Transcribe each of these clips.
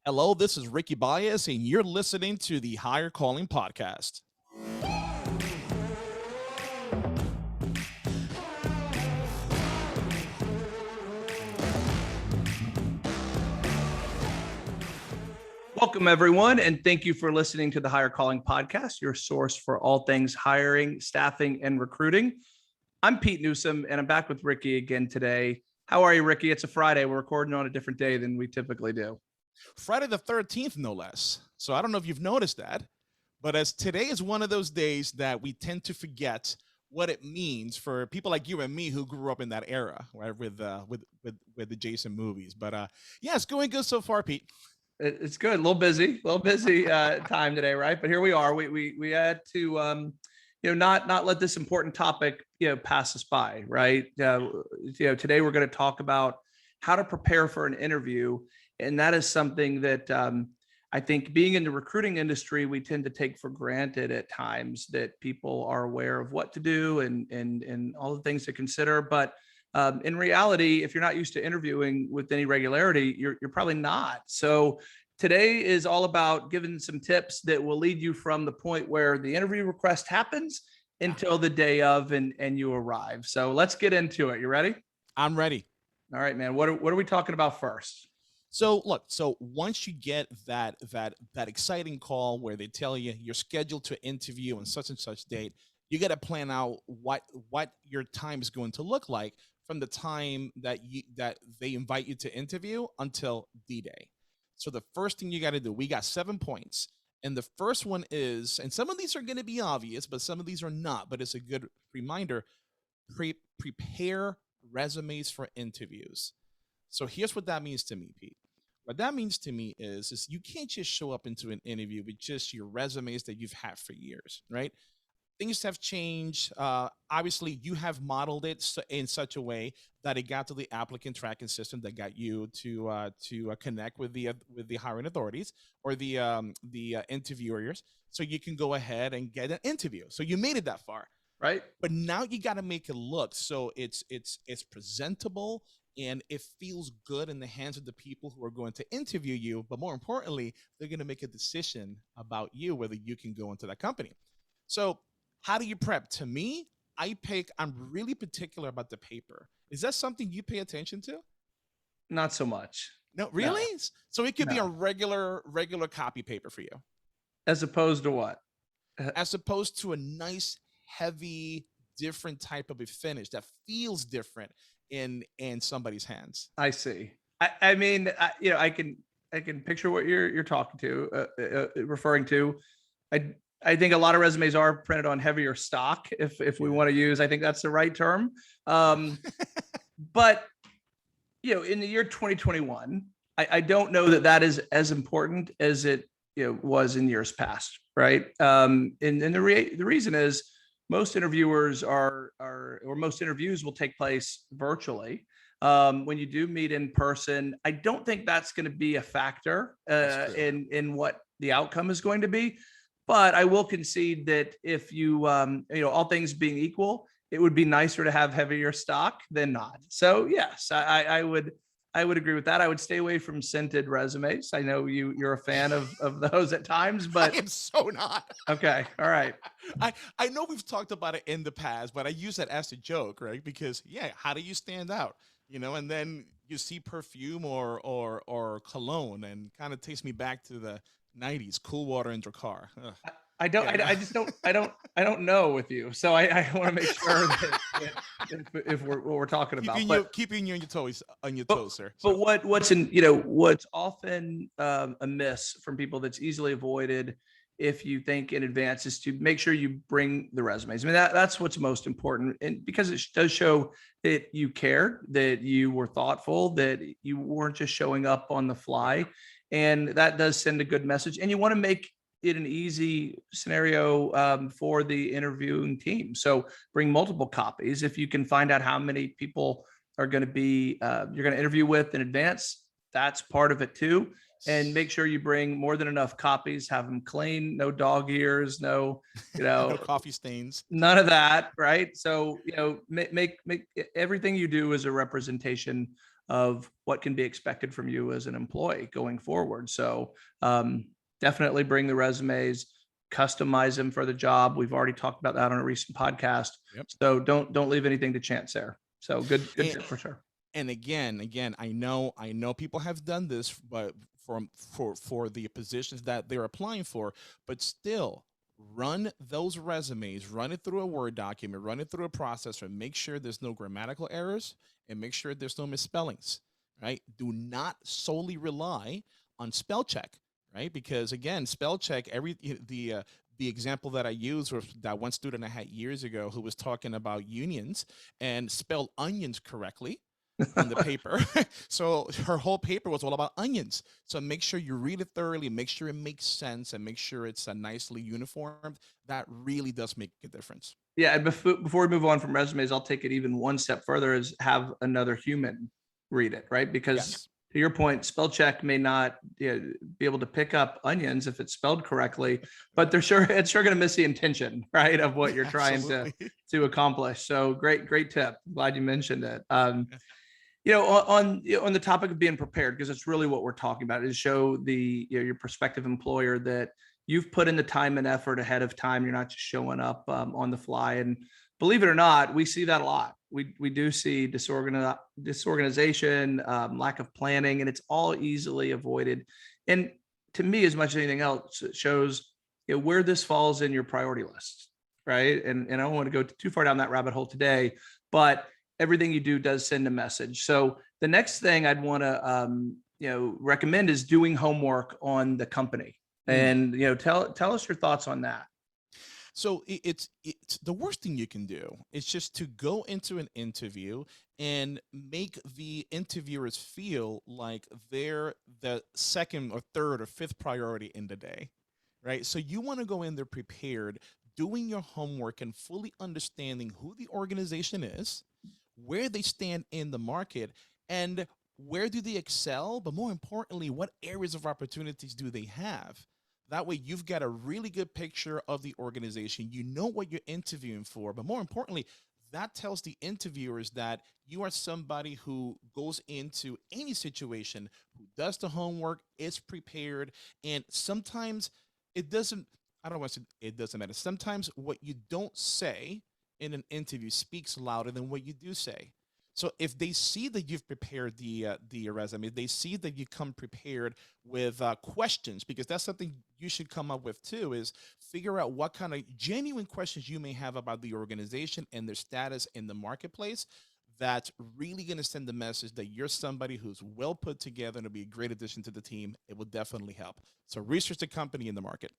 Hello, this is Ricky Baez, and you're listening to the Higher Calling Podcast. Welcome, everyone, and thank you for listening to the Higher Calling Podcast, your source for all things hiring, staffing, and recruiting. I'm Pete Newsome, and I'm back with Ricky again today. How are you, Ricky? It's a Friday. We're recording on a different day than we typically do. Friday the 13th, no less. So I don't know if you've noticed that, but as today is one of those days that we tend to forget what it means for people like you and me who grew up in that era, right? With the Jason movies. But yeah, it's going good so far, Pete. It's good. A little busy time today, right? But here we are. We had to not let this important topic pass us by, right? Today we're going to talk about how to prepare for an interview, and that is something that I think, being in the recruiting industry, we tend to take for granted at times, that people are aware of what to do and all the things to consider. But in reality, if you're not used to interviewing with any regularity, you're probably not. So today is all about giving some tips that will lead you from the point where the interview request happens until the day of and you arrive. So let's get into it. You ready? I'm ready. All right, man. What are we talking about first? So look, so once you get that exciting call where they tell you you're scheduled to interview on such and such date, you got to plan out what your time is going to look like from the time that they invite you to interview until D-Day. So the first thing you got to do, we got 7 points. And the first one is, and some of these are going to be obvious, but some of these are not, but it's a good reminder, prepare resumes for interviews. So here's what that means to me, Pete. What that means to me is you can't just show up into an interview with just your resumes that you've had for years, right? Things have changed. Obviously, you have modeled it in such a way that it got to the applicant tracking system that got you to connect with the hiring authorities or the interviewers, so you can go ahead and get an interview. So you made it that far, right? But now you got to make it look so it's presentable and it feels good in the hands of the people who are going to interview you. But more importantly, they're going to make a decision about you, whether you can go into that company. So how do you prep? To me, I'm really particular about the paper. Is that something you pay attention to? Not so much. No, really? No. So it could be a No. regular copy paper for you. As opposed to what? As opposed to a nice, heavy, different type of a finish that feels different in somebody's hands. I see. I mean, I can picture what you're talking to, referring to. I think a lot of resumes are printed on heavier stock, if we want to use, I think that's the right term. But in the year 2021, I don't know that is as important as it was in years past, right? And the reason is, most interviewers or most interviews will take place virtually. When you do meet in person, I don't think that's going to be a factor in what the outcome is going to be. But I will concede that if you, all things being equal, it would be nicer to have heavier stock than not. So yes, I would agree with that. I would stay away from scented resumes. I know you're a fan of those at times, but I am so not. Okay. All right. I know we've talked about it in the past, but I use that as a joke, right? Because how do you stand out? And then you see perfume or cologne and kind of takes me back to the 90s, cool water in your car. I don't know with you. So I want to make sure that if we're what we're talking about, keeping you on your toes, sir. But what's often amiss from people that's easily avoided if you think in advance is to make sure you bring the resumes. I mean, that's what's most important. And because it does show that you cared, that you were thoughtful, that you weren't just showing up on the fly. And that does send a good message. And you want to make it an easy scenario for the interviewing team. So bring multiple copies. If you can find out how many people are going to be, you're going to interview with in advance, that's part of it too. And make sure you bring more than enough copies, have them clean, no dog ears, no coffee stains, none of that. Right. So, make everything you do as a representation of what can be expected from you as an employee going forward. So definitely bring the resumes, customize them for the job. We've already talked about that on a recent podcast. Yep. So don't leave anything to chance there. So good tip for sure. And again, I know people have done this, but for the positions that they're applying for, but still run those resumes, run it through a Word document, run it through a processor, make sure there's no grammatical errors and make sure there's no misspellings, right? Do not solely rely on spell check, right? Because again, spell check, the example that I used was that one student I had years ago who was talking about unions and spelled onions correctly on the paper. So her whole paper was all about onions. So make sure you read it thoroughly, make sure it makes sense, and make sure it's nicely uniformed. That really does make a difference. Yeah, and before we move on from resumes, I'll take it even one step further, is have another human read it, right? Because Yes. to your point, spell check may not be able to pick up onions if it's spelled correctly, but it's sure going to miss the intention, right, of what you're trying to accomplish. So great tip. Glad you mentioned it. On the topic of being prepared, because it's really what we're talking about, is show your prospective employer that you've put in the time and effort ahead of time. You're not just showing up on the fly. And believe it or not, we see that a lot. We do see disorganization, lack of planning, and it's all easily avoided. And to me, as much as anything else, it shows where this falls in your priority list, right? And I don't want to go too far down that rabbit hole today, but everything you do does send a message. So the next thing I'd want to recommend is doing homework on the company. And tell us your thoughts on that. So it's the worst thing you can do is just to go into an interview and make the interviewers feel like they're the second or third or fifth priority in the day, right? So you want to go in there prepared, doing your homework and fully understanding who the organization is, where they stand in the market, and where do they excel, but more importantly, what areas of opportunities do they have? That way you've got a really good picture of the organization. You know what you're interviewing for, but more importantly, that tells the interviewers that you are somebody who goes into any situation, who does the homework, is prepared, and sometimes it doesn't, I don't want to say it doesn't matter. Sometimes what you don't say in an interview speaks louder than what you do say. So if they see that you've prepared the resume, they see that you come prepared with questions, because that's something you should come up with too, is figure out what kind of genuine questions you may have about the organization and their status in the marketplace. That's really going to send the message that you're somebody who's well put together and will be a great addition to the team. It will definitely help. So research the company in the market.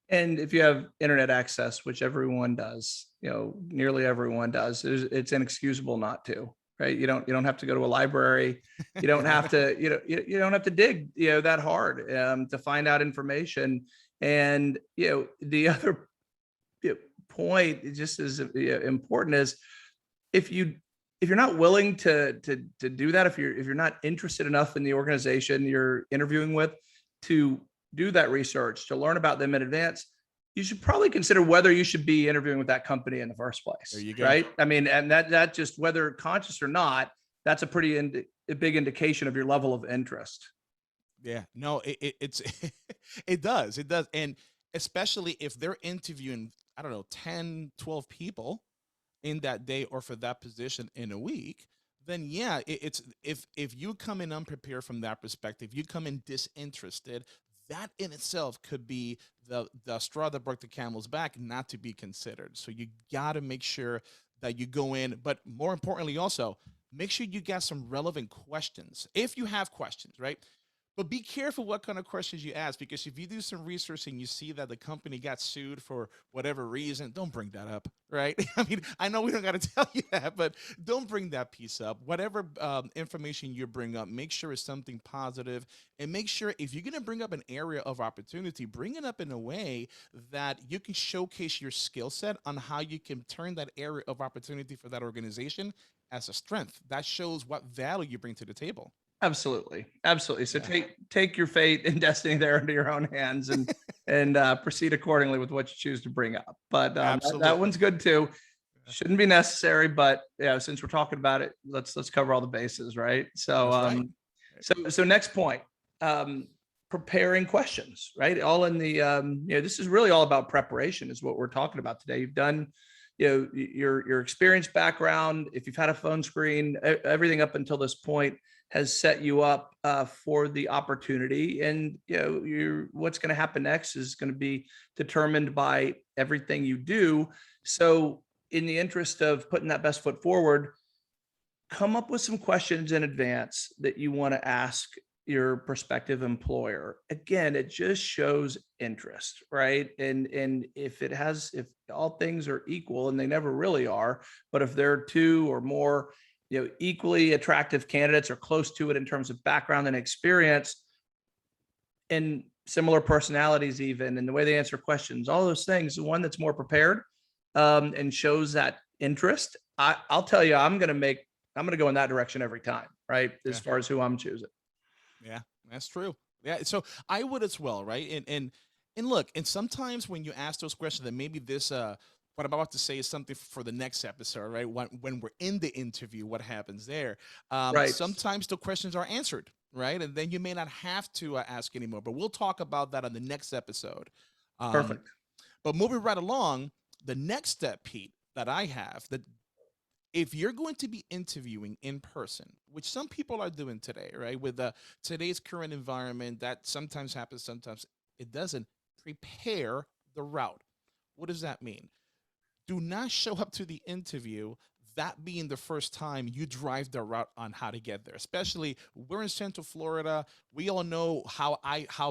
And if you have internet access, which everyone does, nearly everyone does, it's inexcusable not to. Right. You don't have to go to a library. You don't have to, you don't have to dig, that hard to find out information. And, the other point just as important is if you're not willing to do that, if you're not interested enough in the organization you're interviewing with to do that research, to learn about them in advance, you should probably consider whether you should be interviewing with that company in the first place. There you go. Right. I mean, and that just, whether conscious or not, that's a a big indication of your level of interest. Yeah, no, it's it does. And especially if they're interviewing, I don't know, 10, 12 people in that day or for that position in a week, then yeah, it's if you come in unprepared from that perspective, you come in disinterested, that in itself could be the straw that broke the camel's back, not to be considered. So you got to make sure that you go in, but more importantly also, make sure you got some relevant questions if you have questions, right? But be careful what kind of questions you ask, because if you do some research and you see that the company got sued for whatever reason, don't bring that up, right? I mean, I know we don't got to tell you that, but don't bring that piece up. Whatever information you bring up, make sure it's something positive, and make sure if you're going to bring up an area of opportunity, bring it up in a way that you can showcase your skill set on how you can turn that area of opportunity for that organization as a strength. That shows what value you bring to the table. Absolutely. Absolutely. So Yeah. take your fate and destiny there into your own hands and proceed accordingly with what you choose to bring up. But that Absolutely. one's good too. Shouldn't be necessary, but yeah, since we're talking about it, let's cover all the bases, right? So That's right. so next point, preparing questions, right? All in the this is really all about preparation, is what we're talking about today. You've done, your experience background. If you've had a phone screen, everything up until this point has set you up for the opportunity, and what's going to happen next is going to be determined by everything you do. So in the interest of putting that best foot forward, come up with some questions in advance that you want to ask your prospective employer. Again, it just shows interest, right? And if all things are equal, and they never really are, but if there are two or more, equally attractive candidates or close to it in terms of background and experience and similar personalities, even, and the way they answer questions, all those things, the one that's more prepared and shows that interest, I'll tell you, I'm going to go in that direction every time, right? As Yeah. far as who I'm choosing. Yeah, that's true. Yeah, so I would as well, right? And look, and sometimes when you ask those questions, then maybe this what I'm about to say is something for the next episode, right? When we're in the interview, what happens there? Right. Sometimes the questions are answered, right? And then you may not have to ask anymore. But we'll talk about that on the next episode. Um, Perfect. but moving right along, the next step, Pete, that I have, that if you're going to be interviewing in person, which some people are doing today, right? With today's current environment, that sometimes happens, sometimes it doesn't. Prepare the route. What does that mean? Do not show up to the interview that being the first time you drive the route on how to get there. Especially we're in Central Florida. We all know how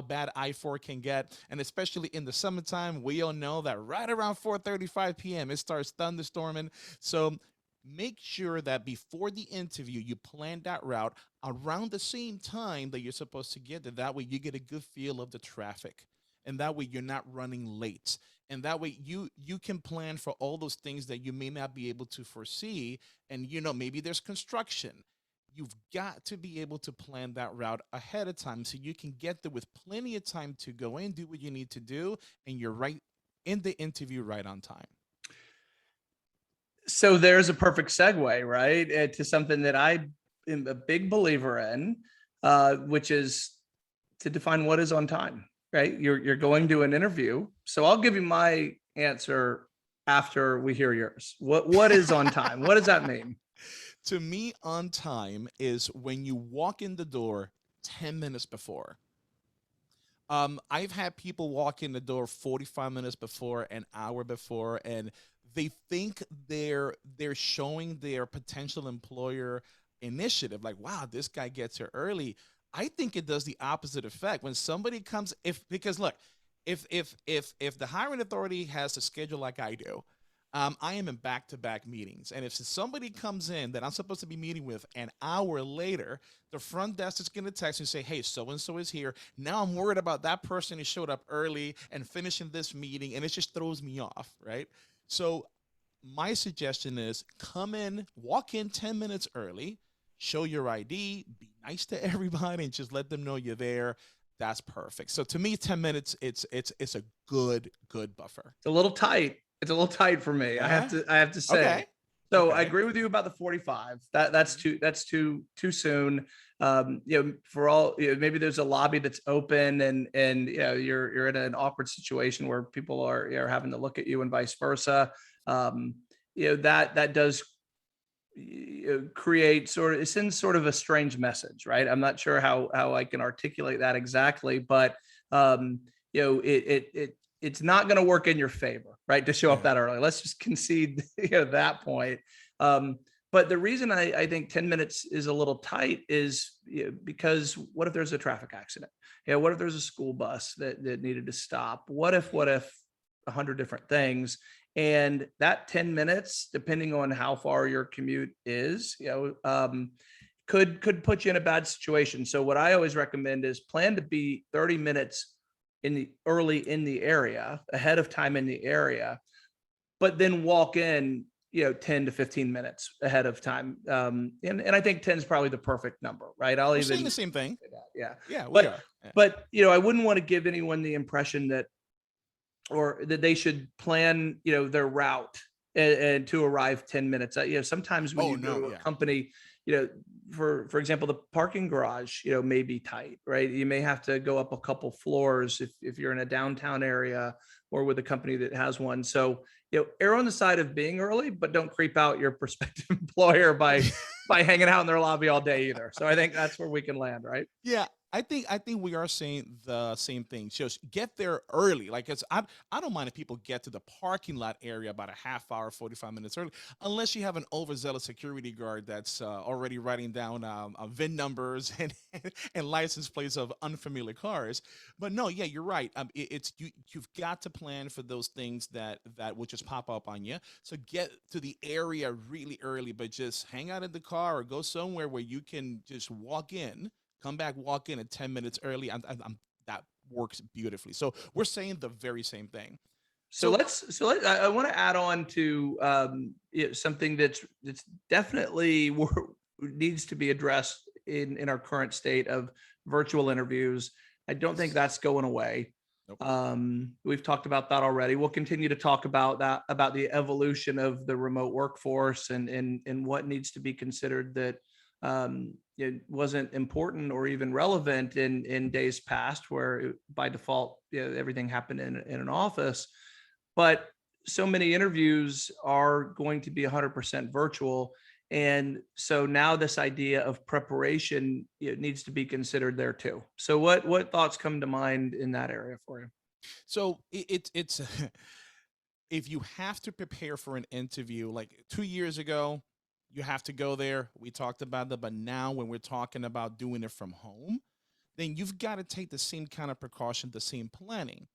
bad I-4 can get, and especially in the summertime, we all know that right around 4:35 p.m. it starts thunderstorming. So make sure that before the interview you plan that route around the same time that you're supposed to get there. That way you get a good feel of the traffic, and that way you're not running late, and that way you can plan for all those things that you may not be able to foresee. And maybe there's construction. You've got to be able to plan that route ahead of time so you can get there with plenty of time to go in, do what you need to do, and you're right in the interview right on time. So there's a perfect segue, right, to something that I am a big believer in, which is to define what is on time, right? You're going to an interview. So I'll give you my answer after we hear yours. What is on time? What does that mean? To me, on time is when you walk in the door 10 minutes before. I've had people walk in the door 45 minutes before, an hour before, and they think they're showing their potential employer initiative. Like, wow, this guy gets here early. I think it does the opposite effect. When somebody comes, because look, if the hiring authority has a schedule like I do, I am in back-to-back meetings, and if somebody comes in that I'm supposed to be meeting with an hour later, the front desk is going to text and say, "Hey, so and so is here." Now I'm worried about that person who showed up early and finishing this meeting, and it just throws me off, right? So my suggestion is come in, walk in 10 minutes early, show your ID, be nice to everybody, and just let them know you're there. That's perfect. So to me, 10 minutes, it's a good buffer. It's a little tight. It's a little tight for me. I Yeah. have to say. Okay. So I Okay. agree with you about the 45. That's too soon. For all, maybe there's a lobby that's open, and you're in an awkward situation where people are having to look at you and vice versa. That does create it sends sort of a strange message, right? I'm not sure how I can articulate that exactly, but it's not going to work in your favor, right, to show up that early. Let's just concede that point. But the reason I think 10 minutes is a little tight is because what if there's a traffic accident? What if there's a school bus that needed to stop? What if 100 different things? And that 10 minutes, depending on how far your commute is, could put you in a bad situation. So what I always recommend is plan to be 30 minutes early in the area, ahead of time in the area, but then walk in, 10 to 15 minutes ahead of time. And I think 10 is probably the perfect number, right? We're saying the same thing. Yeah. Yeah, we But are. Yeah. but I wouldn't want to give anyone the impression that they should plan, their route and to arrive 10 minutes. Sometimes when Oh you go no, to a yeah. company, for example, the parking garage, may be tight, right? You may have to go up a couple floors if you're in a downtown area or with a company that has one. So, err on the side of being early, but don't creep out your prospective employer by hanging out in their lobby all day either. So I think that's where we can land, right? Yeah, I think we are saying the same thing. Just get there early. Like I don't mind if people get to the parking lot area about a half hour, 45 minutes early, unless you have an overzealous security guard that's already writing down VIN numbers and license plates of unfamiliar cars. But no, yeah, you're right. It's you've got to plan for those things that will just pop up on you. So get to the area really early, but just hang out in the car or go somewhere where you can just walk in, come back, walk in at 10 minutes early. That works beautifully. So we're saying the very same thing. So So I want to add on to something that's definitely needs to be addressed in our current state of virtual interviews. I don't think yes, that's going away. nope. We've talked about that already. We'll continue to talk about that, about the evolution of the remote workforce and what needs to be considered that it wasn't important or even relevant in days past, where by default, everything happened in an office. But so many interviews are going to be 100% virtual. And so now this idea of preparation, it needs to be considered there too. So what thoughts come to mind in that area for you? So it's if you have to prepare for an interview, like 2 years ago, you have to go there. We talked about that, but now when we're talking about doing it from home, then you've got to take the same kind of precaution, the same planning.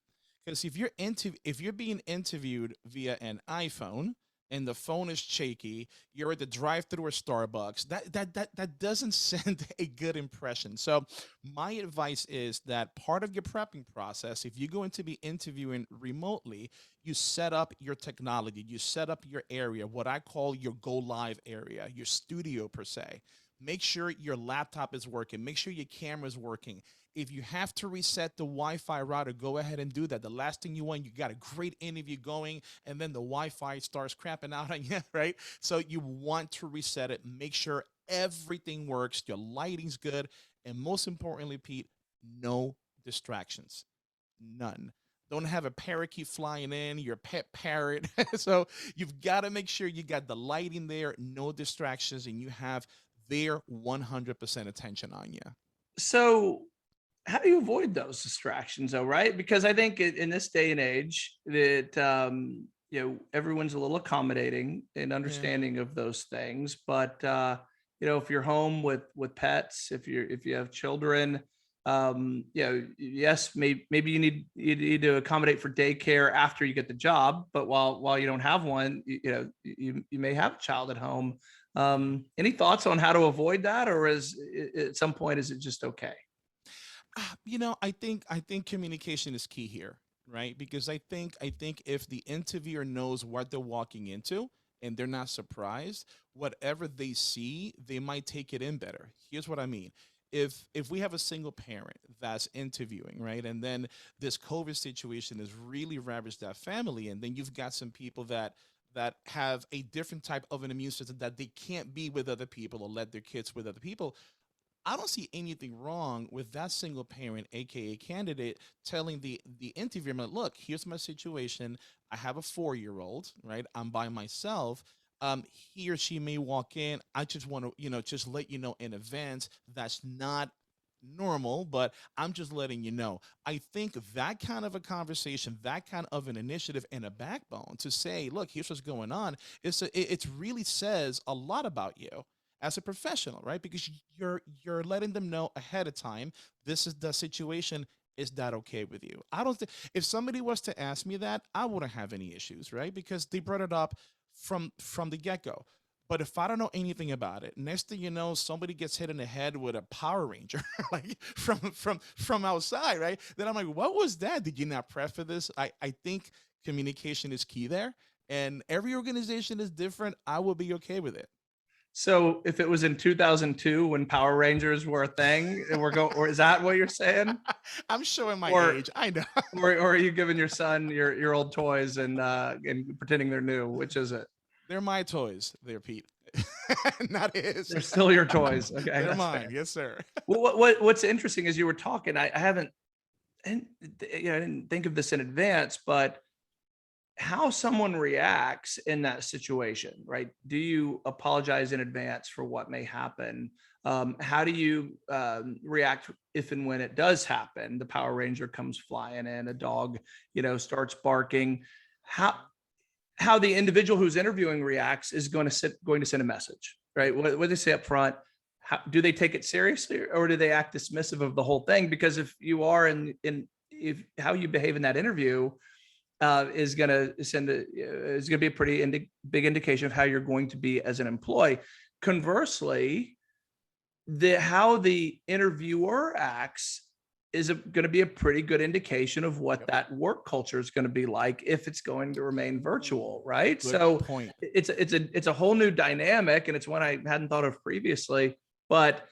Because if you're being interviewed via an iPhone and the phone is shaky, you're at the drive-through or Starbucks. That doesn't send a good impression. So my advice is that part of your prepping process, if you're going to be interviewing remotely, you set up your technology, you set up your area, what I call your go live area, your studio per se. Make sure your laptop is working. Make sure your camera is working. If you have to reset the Wi-Fi router, go ahead and do that. The last thing you want, you got a great interview going, and then the Wi-Fi starts crapping out on you, right? So you want to reset it. Make sure everything works. Your lighting's good, and most importantly, Pete, no distractions, none. Don't have a parakeet flying in, your pet parrot. So you've got to make sure you got the lighting there, no distractions, and you have their 100% attention on you. So how do you avoid those distractions though, right? Because I think in this day and age that everyone's a little accommodating and Yeah. understanding of those things, but if you're home with pets, if you have children, yes, maybe you need to accommodate for daycare after you get the job, but while you don't have one, you may have a child at home. Any thoughts on how to avoid that, or is at some point is it just okay? I think communication is key here, right? Because I think if the interviewer knows what they're walking into and they're not surprised, whatever they see, they might take it in better. Here's what I mean. If we have a single parent that's interviewing, right? And then this COVID situation has really ravaged that family, and then you've got some people that have a different type of an immune system that they can't be with other people or let their kids with other people. I don't see anything wrong with that single parent, aka candidate, telling the interviewer, "Look, here's my situation. I have a 4-year-old, right? I'm by myself. He or she may walk in. I just want to, just let you know in advance that's not normal, but I'm just letting you know." I think that kind of a conversation, that kind of an initiative and a backbone to say, "Look, here's what's going on," it really says a lot about you as a professional, right? Because you're letting them know ahead of time, this is the situation. Is that okay with you? I don't think if somebody was to ask me that, I wouldn't have any issues, right? Because they brought it up from the get-go. But if I don't know anything about it, next thing you know, somebody gets hit in the head with a Power Ranger, like from outside, right? Then I'm like, what was that? Did you not prep for this? I think communication is key there, and every organization is different. I will be okay with it. So if it was in 2002 when Power Rangers were a thing, and or is that what you're saying? I'm showing my Or age. I know. or are you giving your son your old toys and pretending they're new? Which is it? They're my toys, there, Pete. Not his. They're still your toys. Okay, They're that's mine. fair. Yes, sir. Well, what's interesting is you were talking. I haven't, and I didn't think of this in advance, but how someone reacts in that situation, right? Do you apologize in advance for what may happen? How do you react if and when it does happen? The Power Ranger comes flying in, a dog, starts barking. How how the individual who's interviewing reacts is going to send a message, right? What do they say up front? How, do they take it seriously, or do they act dismissive of the whole thing? Because if you are in if how you behave in that interview is going to is going to be a pretty big indication of how you're going to be as an employee. Conversely, the how the interviewer acts is going to be a pretty good indication of what Yep. that work culture is going to be like if it's going to remain virtual, right? Good So point. it's a whole new dynamic, and it's one I hadn't thought of previously. But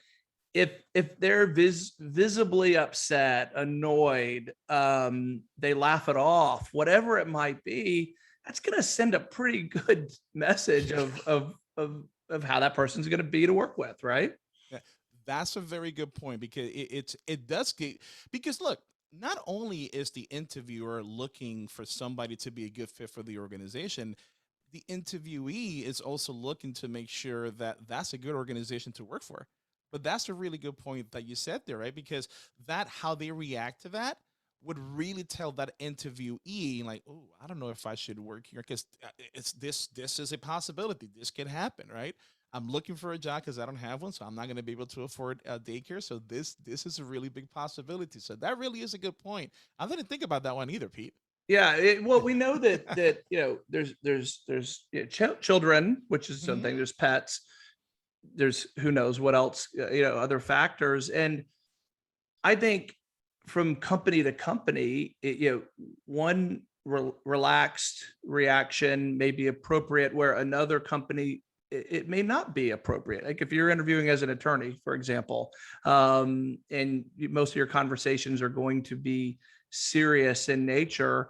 if they're visibly upset, annoyed, they laugh it off, whatever it might be, that's going to send a pretty good message of how that person's going to be to work with, right? Yeah, that's a very good point because it does get because look, not only is the interviewer looking for somebody to be a good fit for the organization, the interviewee is also looking to make sure that that's a good organization to work for. But that's a really good point that you said there, right? Because that how they react to that would really tell that interviewee, like, oh, I don't know if I should work here because it's this is a possibility. This can happen, right? I'm looking for a job because I don't have one, so I'm not going to be able to afford daycare. So this is a really big possibility. So that really is a good point. I didn't think about that one either, Pete. Yeah, well, we know that there's children, which is Hmm. something. There's pets. There's who knows what else, other factors. And I think from company to company, one relaxed reaction may be appropriate, where another company it may not be appropriate. Like if you're interviewing as an attorney, for example, and most of your conversations are going to be serious in nature.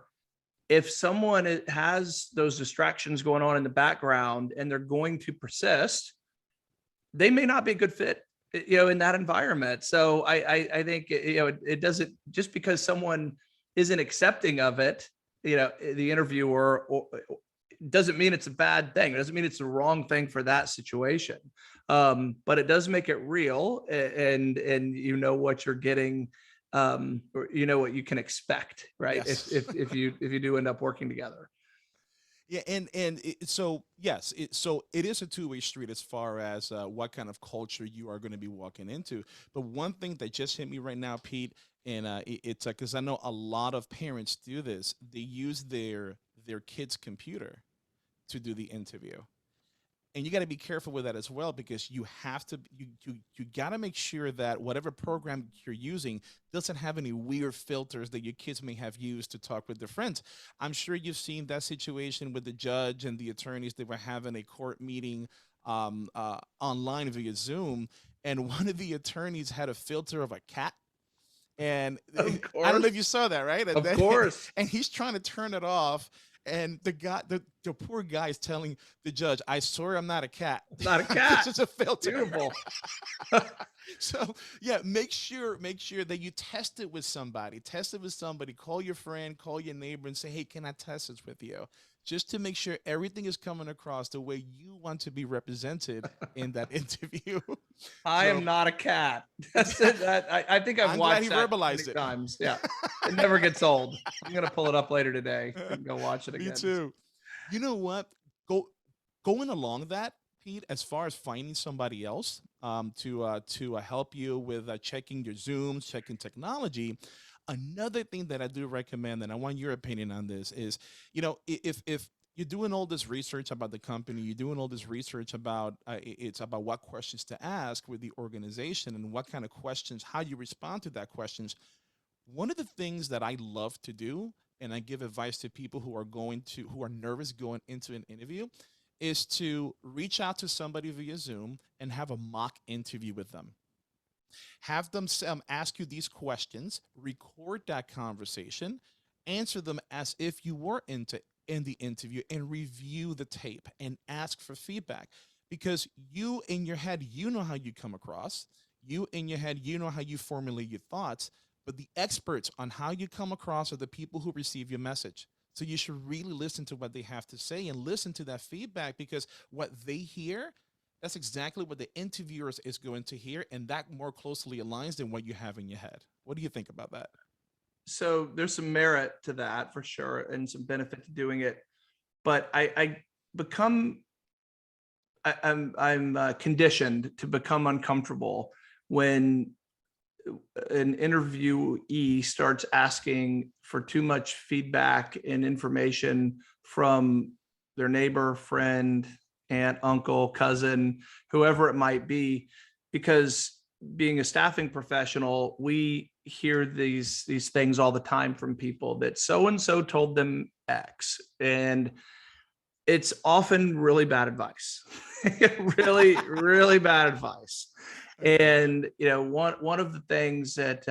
If someone has those distractions going on in the background and they're going to persist, they may not be a good fit, in that environment. So I think, it doesn't, just because someone isn't accepting of it, the interviewer, or doesn't mean it's a bad thing. It doesn't mean it's the wrong thing for that situation. But it does make it real, and what you're getting, or what you can expect, right? Yes. If you do end up working together. Yeah, so yes, so it is a two-way street as far as what kind of culture you are going to be walking into. But one thing that just hit me right now, Pete, and it's because I know a lot of parents do this. They use their kid's computer to do the interview, and you got to be careful with that as well because you have to you got to make sure that whatever program you're using doesn't have any weird filters that your kids may have used to talk with their friends. I'm sure you've seen that situation with the judge and the attorneys. They were having a court meeting online via Zoom, and one of the attorneys had a filter of a cat. And Of I don't know if course, you saw that, right? And of then, course. and he's trying to turn it off, and the poor guy is telling the judge, "I swear I'm not a cat. Not a This cat. is a filter." Beautiful. So yeah, make sure that you test it with somebody. Test it with somebody. Call your friend, call your neighbor, and say, "Hey, can I test this with you?" Just to make sure everything is coming across the way you want to be represented in that interview. I am So not a cat. That's it. I think I've I'm glad watched he that many verbalized it. times. Yeah. It never gets old. I'm gonna pull it up later today and go watch it Me again. too. You know what? Go Going along that, Pete. As far as finding somebody else to help you with checking your Zooms, checking technology. Another thing that I do recommend, and I want your opinion on this, is if you're doing all this research about the company, you're doing all this research about it's about what questions to ask with the organization and what kind of questions, how you respond to that questions. One of the things that I love to do, and I give advice to people who are nervous going into an interview, is to reach out to somebody via Zoom and have a mock interview with them. Have them ask you these questions, record that conversation, answer them as if you were in the interview, and review the tape and ask for feedback. Because you in your head, you know how you come across. You in your head, you know how you formulate your thoughts. But the experts on how you come across are the people who receive your message. So you should really listen to what they have to say and listen to that feedback, because what they hear, that's exactly what the interviewer is going to hear, and that more closely aligns than what you have in your head. What do you think about that? So there's some merit to that for sure, and some benefit to doing it. But I become I'm conditioned to become uncomfortable when an interviewee starts asking for too much feedback and information from their neighbor, friend, aunt, uncle, cousin, whoever it might be, because being a staffing professional, we hear these things all the time from people that so and so told them X, and it's often really bad advice. Really, really bad advice. Okay. And one of the things that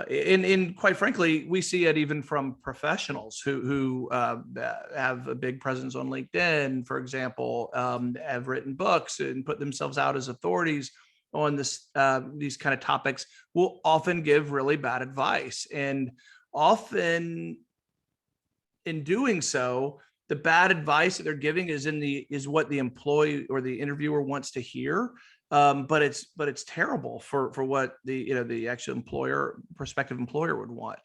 in quite frankly, we see it even from professionals who have a big presence on LinkedIn, for example, have written books and put themselves out as authorities on these kind of topics, will often give really bad advice, and often in doing so, the bad advice that they're giving is what the employee or the interviewer wants to hear. But it's terrible for what the actual prospective employer would want.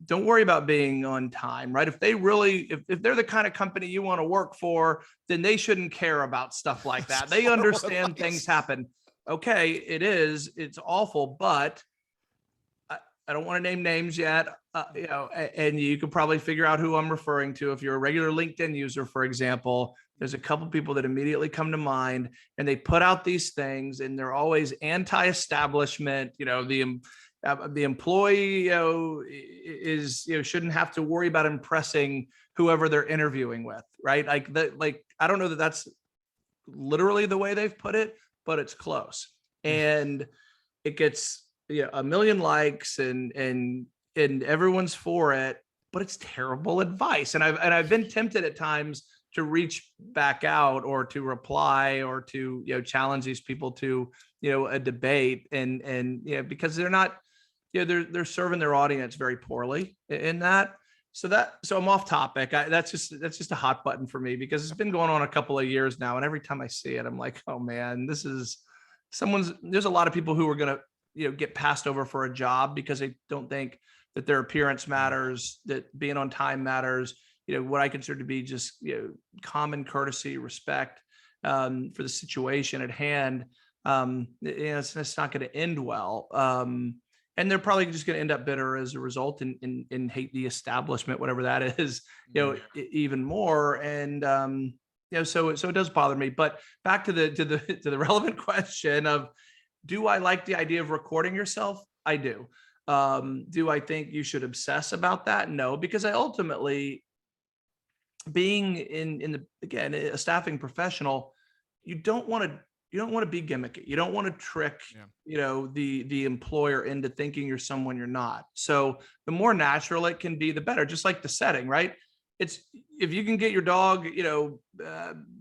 Don't worry about being on time, right? If they're the kind of company you want to work for, then they shouldn't care about stuff like That's that. They horrible understand things advice. happen. Okay, it's awful, but I don't want to name names yet, and you could probably figure out who I'm referring to. If you're a regular LinkedIn user, for example, there's a couple people that immediately come to mind, and they put out these things, and they're always anti-establishment. The employee, is shouldn't have to worry about impressing whoever they're interviewing with, right? Like I don't know that that's literally the way they've put it, but it's close, and it gets a million likes, and everyone's for it, but it's terrible advice. And I've been tempted at times to reach back out or to reply or to challenge these people to a debate, and because they're not they're serving their audience very poorly in that. So I'm off topic. That's just a hot button for me, because it's been going on a couple of years now, and every time I see it, I'm like, oh man, there's a lot of people who are going to get passed over for a job because they don't think that their appearance matters, that being on time matters, what I consider to be just common courtesy, respect for the situation at hand. It's not going to end well, and they're probably just going to end up bitter as a result, and hate the establishment, whatever that is, even more. And so it does bother me. But back to the relevant question of, do I like the idea of recording yourself? I do. Do I think you should obsess about that? No, because I ultimately, being again, a staffing professional, you don't want to be gimmicky. You don't want to trick, the employer into thinking you're someone you're not. So the more natural it can be, the better. Just like the setting, right? It's, if you can get your dog,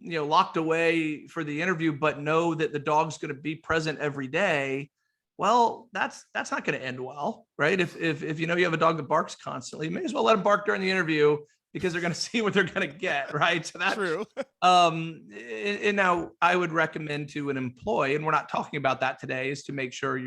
locked away for the interview, but know that the dog's going to be present every day, well, that's not going to end well, right? If you have a dog that barks constantly, you may as well let him bark during the interview, because they're going to see what they're going to get, right? So that, True. and now I would recommend to an employee, and we're not talking about that today, is to make sure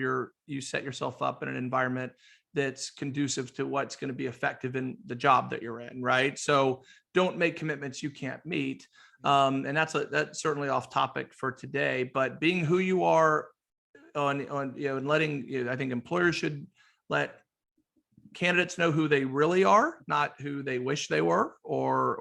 you set yourself up in an environment that's conducive to what's going to be effective in the job that you're in, right? So don't make commitments you can't meet. And that's certainly off topic for today, but being who you are and letting, I think employers should let candidates know who they really are, not who they wish they were, or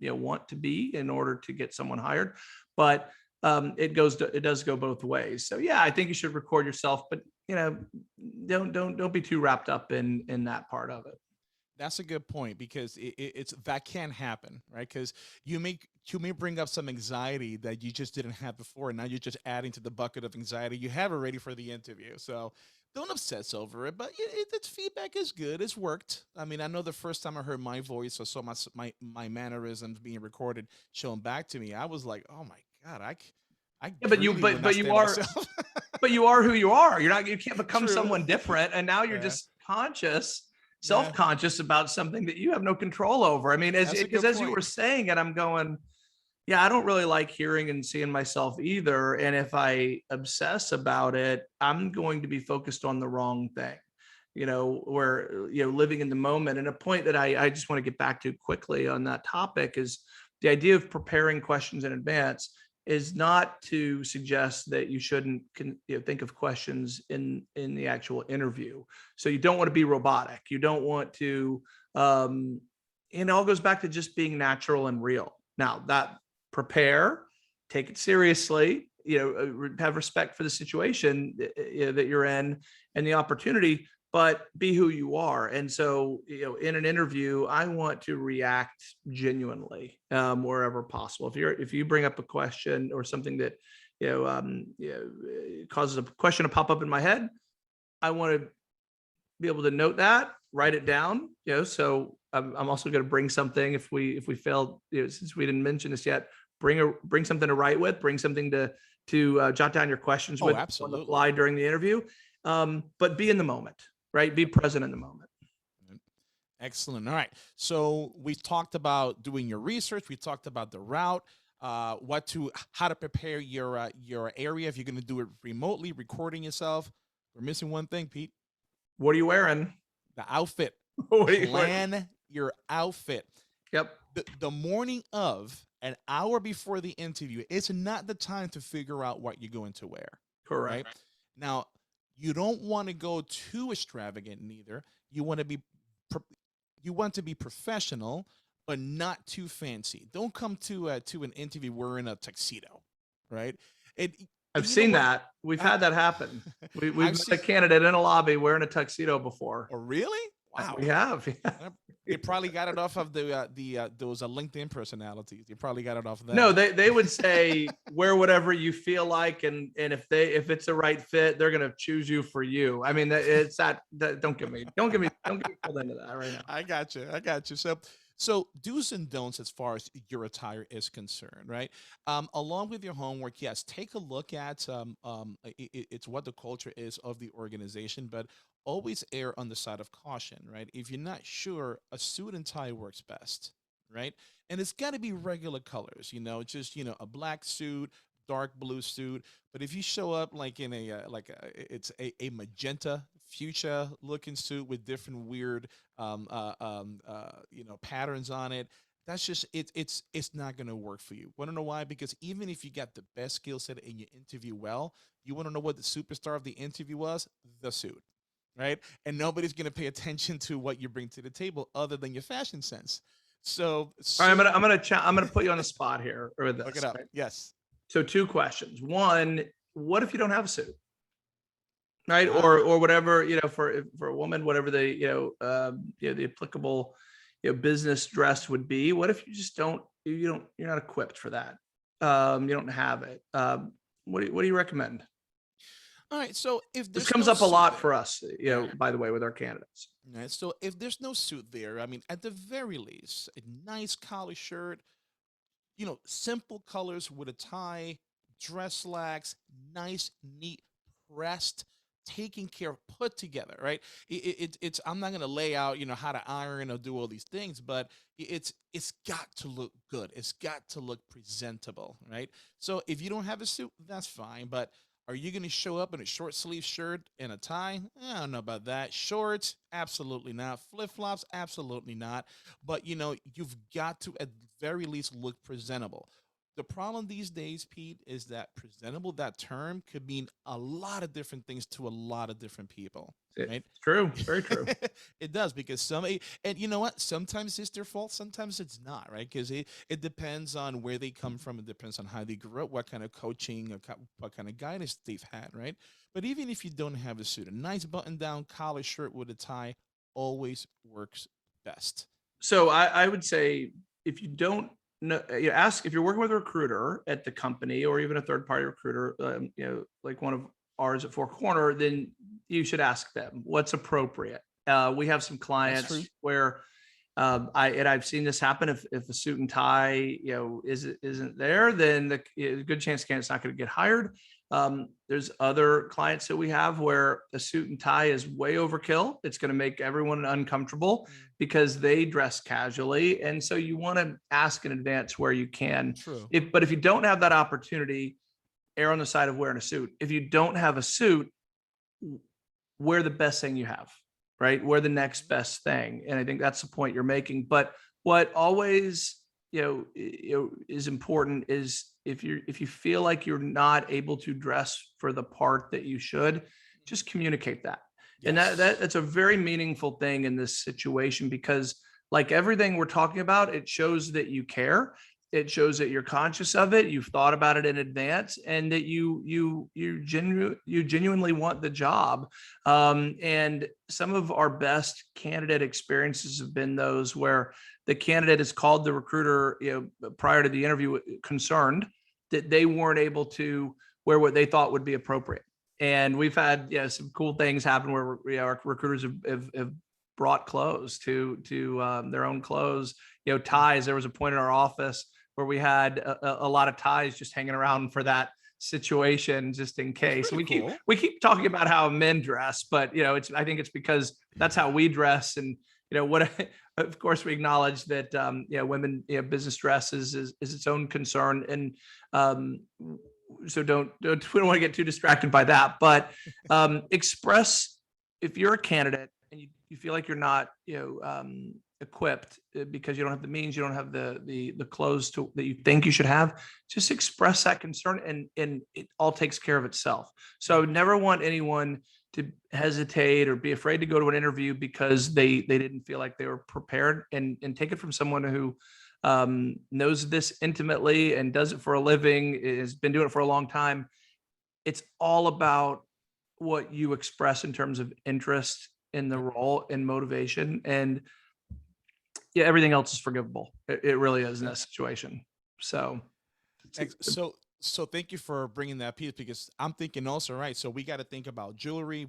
want to be in order to get someone hired. But it does go both ways. So yeah, I think you should record yourself, but don't be too wrapped up in that part of it. That's a good point, because it's that can happen, right? Because you may you may bring up some anxiety that you just didn't have before, and now you're just adding to the bucket of anxiety you have already for the interview. So don't obsess over it, but its feedback is good. It's worked. I mean, I know the first time I heard my voice or saw my mannerisms being recorded shown back to me, I was like, oh my god, I Yeah, but you really would not but you stand are myself. but you are who you are. You can't become True. someone different. And now you're Yeah. just conscious, Yeah. self-conscious about something that you have no control over. I mean, That's a because good as you point. were saying it, I'm going, yeah, I don't really like hearing and seeing myself either. And if I obsess about it, I'm going to be focused on the wrong thing, where, living in the moment. And a point that I just want to get back to quickly on that topic is the idea of preparing questions in advance is not to suggest that you shouldn't think of questions in the actual interview. So you don't want to be robotic. You don't want to, it all goes back to just being natural and real. Now that prepare, take it seriously, have respect for the situation that you're in and the opportunity, but be who you are. And so, in an interview, I want to react genuinely wherever possible. If you bring up a question or something that causes a question to pop up in my head, I want to be able to note that, write it down. So I'm also going to bring something if we fail. Since we didn't mention this yet, bring something to write with, bring something to jot down your questions Oh, with on the absolutely. fly during the interview. But be in the moment, right? Be present in the moment. Excellent. All right. So we talked about doing your research. We talked about the route, how to prepare your area if you're going to do it remotely, recording yourself. We're missing one thing, Pete. What are you wearing? The outfit. What? Plan your outfit. Yep. The morning of, an hour before the interview, it's not the time to figure out what you're going to wear. Correct. Right now, you don't want to go too extravagant. Neither you want to be you want to be professional, but not too fancy. Don't come to an interview wearing a tuxedo, right? It, I've you know seen what? that. We've had that happen. We've I've met a seen. candidate in a lobby wearing a tuxedo before. Oh, really? Wow. We have. They probably got it off of the those LinkedIn personalities. They probably got it off of No, them. they would say wear whatever you feel like, and if it's the right fit, they're gonna choose you for you. I mean, it's that don't get me pulled into that right now. I got you. I got you. So do's and don'ts as far as your attire is concerned, right? Along with your homework, yes, take a look at it's what the culture is of the organization, but always err on the side of caution, right? If you're not sure, a suit and tie works best, right? And it's got to be regular colors, just a black suit, dark blue suit. But if you show up like in it's a magenta fuchsia looking suit with different weird patterns on it, that's just it's not going to work for you. Want to know why? Because even if you got the best skill set and you interview well, you want to know what the superstar of the interview was? The suit, right? And nobody's going to pay attention to what you bring to the table other than your fashion sense. So All right, suit. I'm gonna put you on the spot here with Look this. it up. Right? Yes. So two questions. One, what if you don't have a suit? Right. Ah, Or whatever, for a woman, whatever the, the applicable, business dress would be. What if you just you're not equipped for that? You don't have it. What do you recommend? all right. So if This there's comes no up a suit lot there, for us, yeah. by the way, with our candidates. Right. So if there's no suit there, I mean, at the very least, a nice collar shirt, simple colors with a tie, dress slacks, nice, neat, pressed, taken care of, put together, right? It's I'm not gonna lay out, how to iron or do all these things, but it's got to look good. It's got to look presentable, right? So if you don't have a suit, that's fine, but are you going to show up in a short sleeve shirt and a tie? I don't know about that. Shorts, absolutely not. Flip flops, absolutely not. But you've got to at very least look presentable. The problem these days, Pete, is that presentable, that term could mean a lot of different things to a lot of different people, It's right? true. Very true. It does because and you know what? Sometimes it's their fault, sometimes it's not, right? Because it depends on where they come from, it depends on how they grew up, what kind of coaching or what kind of guidance they've had, right? But even if you don't have a suit, a nice button down collar shirt with a tie always works best. So I would say if you don't no, you ask if you're working with a recruiter at the company or even a third party recruiter, like one of ours at Four Corner, then you should ask them what's appropriate. We have some That's true. clients where I've seen this happen. If a suit and tie, isn't there, then the good chance candidate's not going to get hired. There's other clients that we have where a suit and tie is way overkill. It's going to make everyone uncomfortable because they dress casually. And so you want to ask in advance where you can. True. But if you don't have that opportunity, err on the side of wearing a suit. If you don't have a suit, wear the best thing you have, right? Wear the next best thing. And I think that's the point you're making. But what always, is important is if you feel like you're not able to dress for the part that you should, just communicate that. And that's a very meaningful thing in this situation, because like everything we're talking about, it shows that you care. It shows that you're conscious of it. You've thought about it in advance, and that you genuinely want the job. And some of our best candidate experiences have been those where the candidate has called the recruiter, prior to the interview, concerned that they weren't able to wear what they thought would be appropriate. And we've had some cool things happen where our recruiters have brought clothes to their own clothes, ties. There was a point in our office where we had a lot of ties just hanging around for that situation, just in case. We keep talking about how men dress, but I think it's because that's how we dress. And of course we acknowledge that women, business dress is its own concern. And so we don't want to get too distracted by that, but express, if you're a candidate and you feel like you're not equipped because you don't have the means, you don't have the clothes that you think you should have, just express that concern, and it all takes care of itself. So I would never want anyone to hesitate or be afraid to go to an interview because they didn't feel like they were prepared, and take it from someone who knows this intimately and does it for a living, has been doing it for a long time. It's all about what you express in terms of interest in the role and motivation, and everything else is forgivable. It really is in that situation. So thank you for bringing that piece, because I'm thinking also, right, so we got to think about jewelry.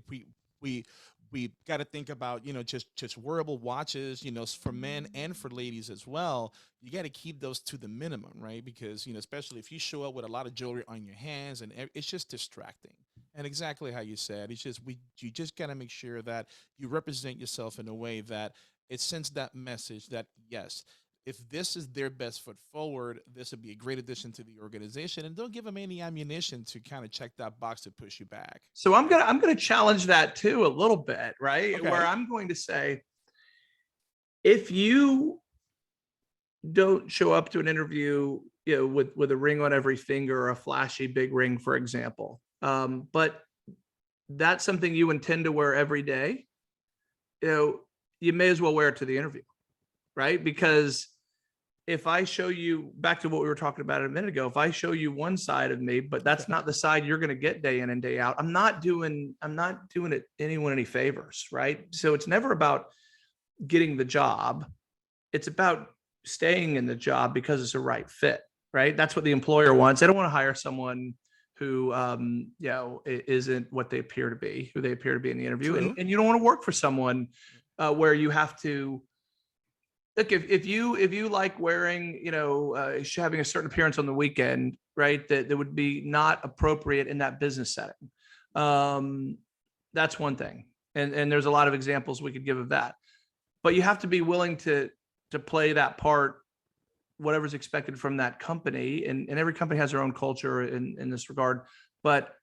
We got to think about, just wearable watches, for men and for ladies as well. You got to keep those to the minimum, right? Because, especially if you show up with a lot of jewelry on your hands, and it's just distracting. And exactly how you said, it's just, you just got to make sure that you represent yourself in a way that it sends that message that, yes, if this is their best foot forward, this would be a great addition to the organization, and don't give them any ammunition to kind of check that box to push you back. So I'm gonna challenge that too a little bit, right? Okay. Where I'm going to say, if you don't show up to an interview, with a ring on every finger, or a flashy big ring, for example, but that's something you intend to wear every day, you may as well wear it to the interview, right? Because if I show you, back to what we were talking about a minute ago, if I show you one side of me, but that's not the side you're going to get day in and day out, I'm not doing it anyone any favors, right? So it's never about getting the job. It's about staying in the job because it's a right fit, right? That's what the employer wants. They don't want to hire someone who isn't what they appear to be, who they appear to be in the interview. And you don't want to work for someone where you have to look, if you like wearing, having a certain appearance on the weekend, right, that would be not appropriate in that business setting. That's one thing. And there's a lot of examples we could give of that. But you have to be willing to play that part, whatever's expected from that company. And every company has their own culture in this regard. But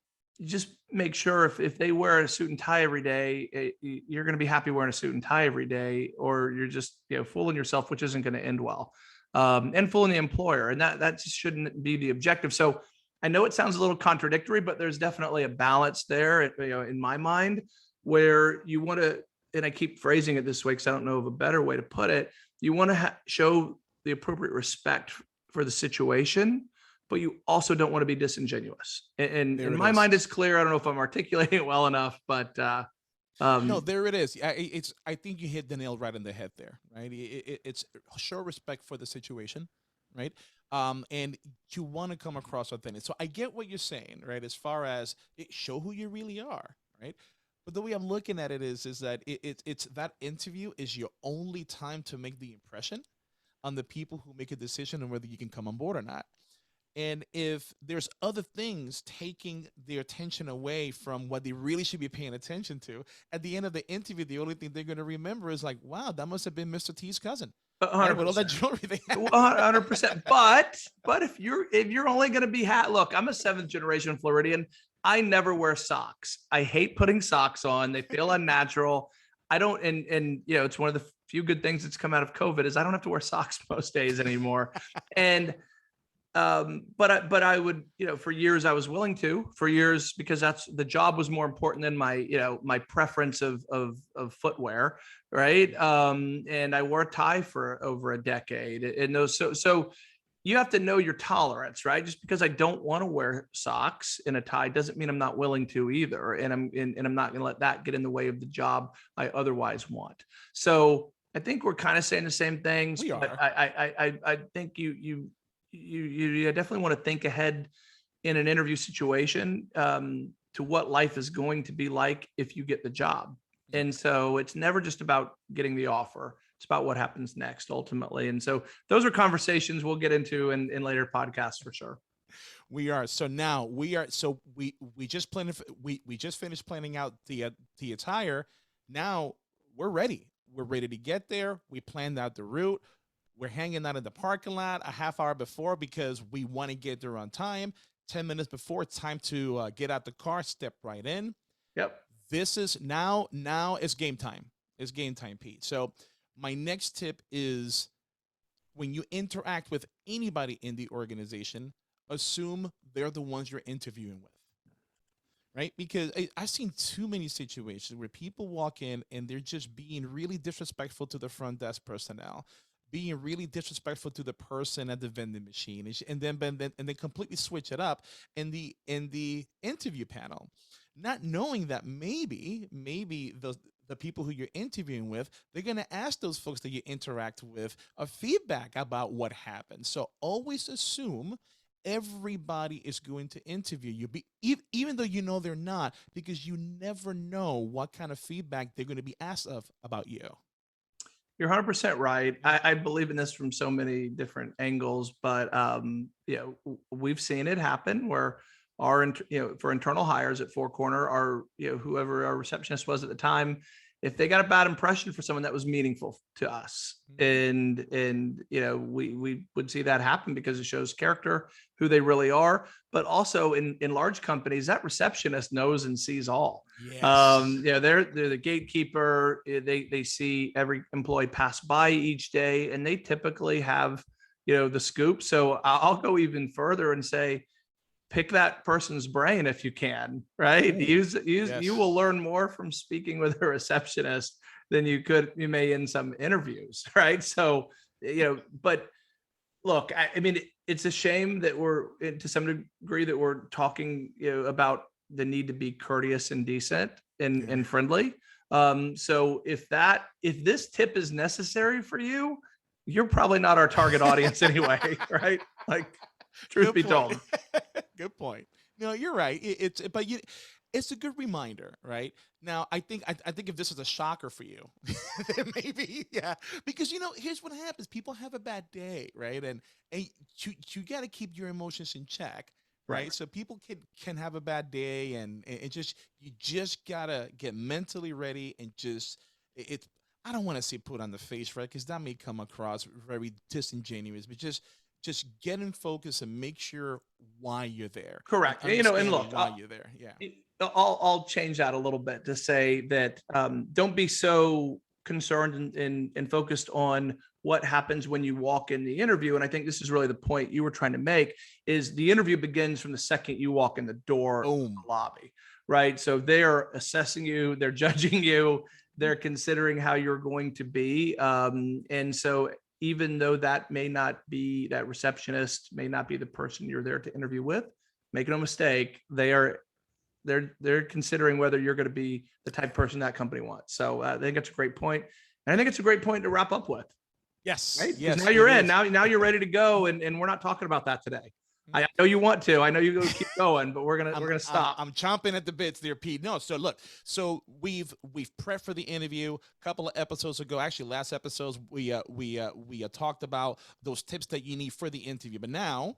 just make sure if they wear a suit and tie every day, you're going to be happy wearing a suit and tie every day, or you're just fooling yourself, which isn't going to end well, and fooling the employer. And that just shouldn't be the objective. So I know it sounds a little contradictory, but there's definitely a balance there, in my mind, where you want to, and I keep phrasing it this way because I don't know of a better way to put it. You want to show the appropriate respect for the situation, but you also don't want to be disingenuous. And in my mind, it's clear. I don't know if I'm articulating it well enough, but no, there it is. I think you hit the nail right on the head there, right? It's show respect for the situation, right? And you want to come across authentic. So I get what you're saying, right? As far as show who you really are, right? But the way I'm looking at it is that it's that interview is your only time to make the impression on the people who make a decision on whether you can come on board or not. And if there's other things taking their attention away from what they really should be paying attention to, at the end of the interview, the only thing they're going to remember is like, wow, that must have been Mr. T's cousin, right? With all that 100%. jewelry they had. 100%. But if you're only going to be look, I'm a seventh generation Floridian. I never wear socks. I hate putting socks on. They feel unnatural. I don't, and it's one of the few good things that's come out of COVID is I don't have to wear socks most days anymore. And but I would, for years I was willing to, for years, because that's the job was more important than my preference of footwear, right? And I wore a tie for over a decade, and those so you have to know your tolerance, right? Just because I don't want to wear socks in a tie doesn't mean I'm not willing to either, and I'm not going to let that get in the way of the job I otherwise want. So I think we're kind of saying the same things, We but are. I think you definitely want to think ahead in an interview situation, to what life is going to be like if you get the job. And so it's never just about getting the offer. It's about what happens next ultimately. And so those are conversations we'll get into in later podcasts for sure. We are. So now we are. So we just planned. We just finished planning out the attire. Now we're ready. We're ready to get there. We planned out the route. We're hanging out in the parking lot a half hour before because we want to get there on time. 10 minutes before, it's time to get out the car, step right in. Yep. This is now. Now it's game time. It's game time, Pete. So my next tip is when you interact with anybody in the organization, assume they're the ones you're interviewing with, right? Because I've seen too many situations where people walk in and they're just being really disrespectful to the front desk personnel, being really disrespectful to the person at the vending machine, and then completely switch it up in the interview panel, not knowing that maybe the people who you're interviewing with, they're going to ask those folks that you interact with a feedback about what happened. So always assume everybody is going to interview you, even though you know they're not, because you never know what kind of feedback they're going to be asked of about you. You're 100% right. I believe in this from so many different angles, but we've seen it happen where for internal hires at Four Corner, whoever our receptionist was at the time, if they got a bad impression for someone that was meaningful to us, and we would see that happen because it shows character, who they really are. But also in large companies, that receptionist knows and sees all. Yes. They're the gatekeeper. They see every employee pass by each day, and they typically have the scoop. So I'll go even further and say, pick that person's brain if you can, right? Ooh, Use You yes. will learn more from speaking with a receptionist than you may in some interviews, right? So but look, I mean, it's a shame that we're to some degree that we're talking about the need to be courteous and decent Yeah. and friendly. So if this tip is necessary for you, you're probably not our target audience anyway, right? Like, truth Good be point. told. Good point. No, you're right. It's a good reminder, right? Now, I think if this is a shocker for you, then maybe, yeah, because here's what happens: people have a bad day, right? And you got to keep your emotions in check, Right. right? So people can have a bad day, and just you just gotta get mentally ready and just it's. I don't want to say put on the face, right? Because that may come across very disingenuous, but just get in focus and make sure why you're there and Correct. And understand look, why you're there. Yeah. I'll change that a little bit to say that don't be so concerned and focused on what happens when you walk in the interview. And I think this is really the point you were trying to make: is the interview begins from the second you walk in the door, Boom. the lobby, right? So they're assessing you, they're judging you, they're considering how you're going to be, and so even though that receptionist may not be the person you're there to interview with, make no mistake, they're considering whether you're going to be the type of person that company wants. So I think it's a great point. And I think it's a great point to wrap up with. Yes, right? Because yes, now it you're in. is. Now you're ready to go, and we're not talking about that today. Mm. I know you want to. I know you go keep going, but we're I'm gonna I'm stop. I'm chomping at the bits there, Pete. No, so look, so we've prepped for the interview a couple of episodes ago. Actually, last episodes we talked about those tips that you need for the interview. But now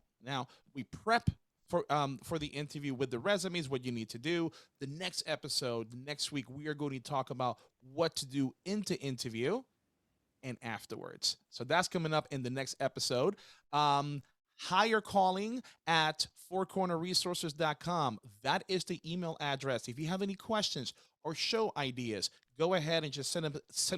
we prep for the interview with the resumes, what you need to do. The next episode, next week, we are going to talk about what to do into interview and afterwards. So that's coming up in the next episode. Hire calling at fourcornerresources.com. That is the email address. If you have any questions or show ideas, go ahead and just send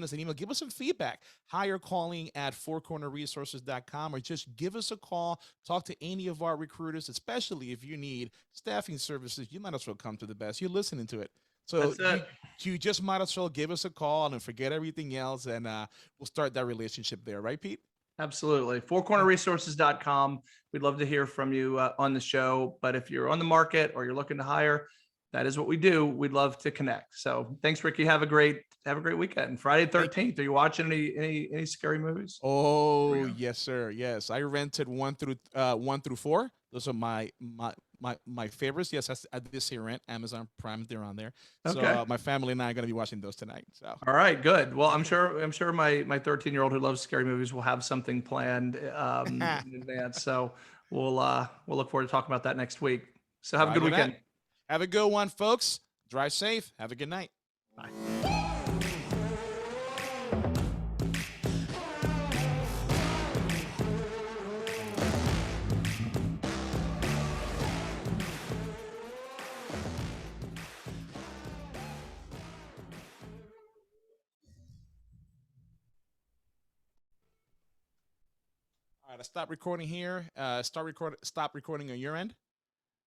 us an email. Give us some feedback. Hire calling at fourcornerresources.com, or just give us a call. Talk to any of our recruiters, especially if you need staffing services. You might as well come to the best. You're listening to it. So That's it. you just might as well give us a call and forget everything else, and we'll start that relationship there, right, Pete? Absolutely. Fourcornerresources.com. We'd love to hear from you on the show. But if you're on the market or you're looking to hire, that is what we do. We'd love to connect. So thanks, Ricky. Have a great weekend. Friday Thank 13th. Are you watching any scary movies? Oh, yes, sir. Yes, I rented 1 through 4. Those are my favorites. Yes, I did see rent. Amazon Prime, they're on there. So Okay. my family and I are gonna be watching those tonight. So All right, good. Well, I'm sure my 13-year-old who loves scary movies will have something planned in advance. So we'll look forward to talking about that next week. So have a good Roger that. weekend. Have a good one, folks. Drive safe. Have a good night. Bye. All right, I stop recording here. Stop recording on your end.